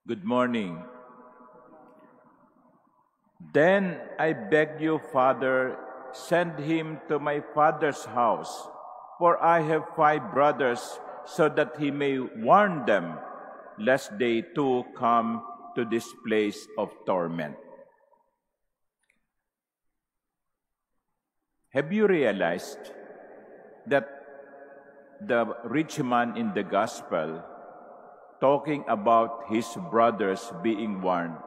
Good morning. Then I beg you, Father, send him to my father's house, for I have 5 brothers, so that he may warn them, lest they too come to this place of torment. Have you realized that the rich man in the gospel, talking about his brothers being warned,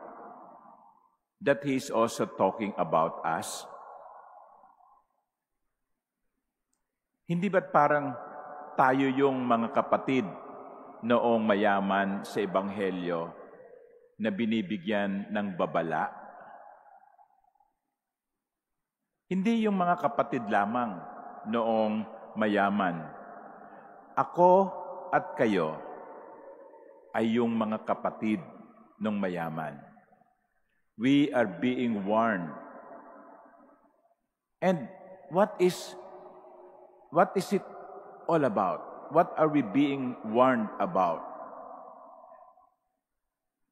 that he is also talking about us? Hindi ba't parang tayo yung mga kapatid noong mayaman sa Ebanghelyo na binibigyan ng babala? Hindi yung mga kapatid lamang noong mayaman. Ako at kayo ay yung mga kapatid ng mayaman. We are being warned. And what is it all about? What are we being warned about?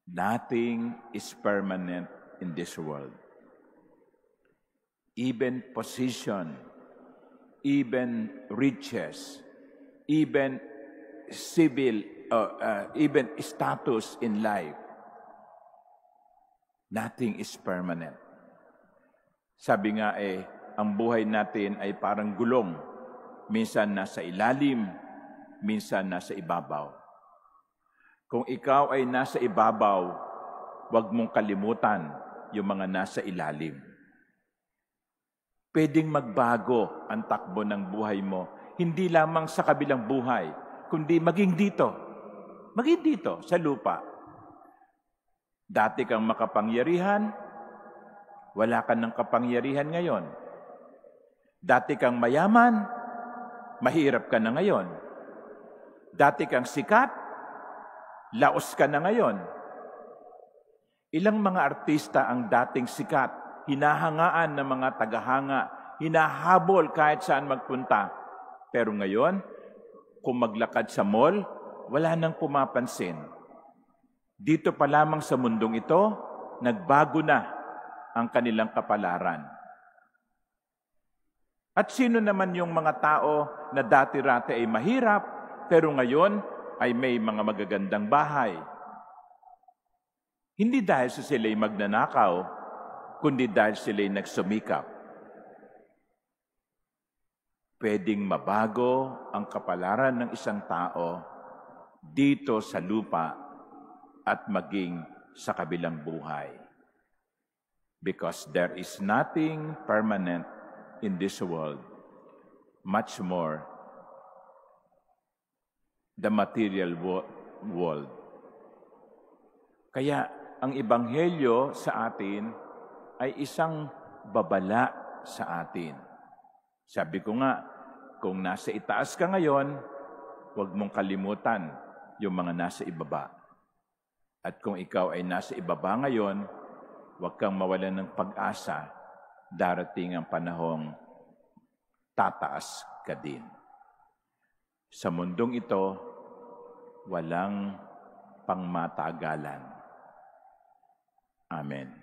Nothing is permanent in this world. Even position, even riches, even even status in life, nothing is permanent. Sabi nga ang buhay natin ay parang gulong. Minsan nasa ilalim, minsan nasa ibabaw. Kung ikaw ay nasa ibabaw, huwag mong kalimutan yung mga nasa ilalim. Pwedeng magbago ang takbo ng buhay mo, hindi lamang sa kabilang buhay, kundi maging dito. Maging dito, sa lupa. Dati kang makapangyarihan, wala ka ng kapangyarihan ngayon. Dati kang mayaman, mahirap ka na ngayon. Dati kang sikat, laos ka na ngayon. Ilang mga artista ang dating sikat, hinahangaan ng mga tagahanga, hinahabol kahit saan magpunta. Pero ngayon, kung maglakad sa mall, wala nang pumapansin. Dito pa lamang sa mundong ito, nagbago na ang kanilang kapalaran. At sino naman yung mga tao na dati-rati ay mahirap, pero ngayon ay may mga magagandang bahay? Hindi dahil sa sila'y magnanakaw, kundi dahil sila'y nagsumikap. Pwedeng mabago ang kapalaran ng isang tao dito sa lupa at maging sa kabilang buhay. Because there is nothing permanent in this world, much more the material world. Kaya ang Ebanghelyo sa atin ay isang babala sa atin. Sabi ko nga, kung nasa itaas ka ngayon, huwag mong kalimutan yung mga nasa ibaba. At kung ikaw ay nasa ibaba ngayon, huwag kang mawalan ng pag-asa, darating ang panahong tataas ka din. Sa mundong ito, walang pangmatagalan. Amen.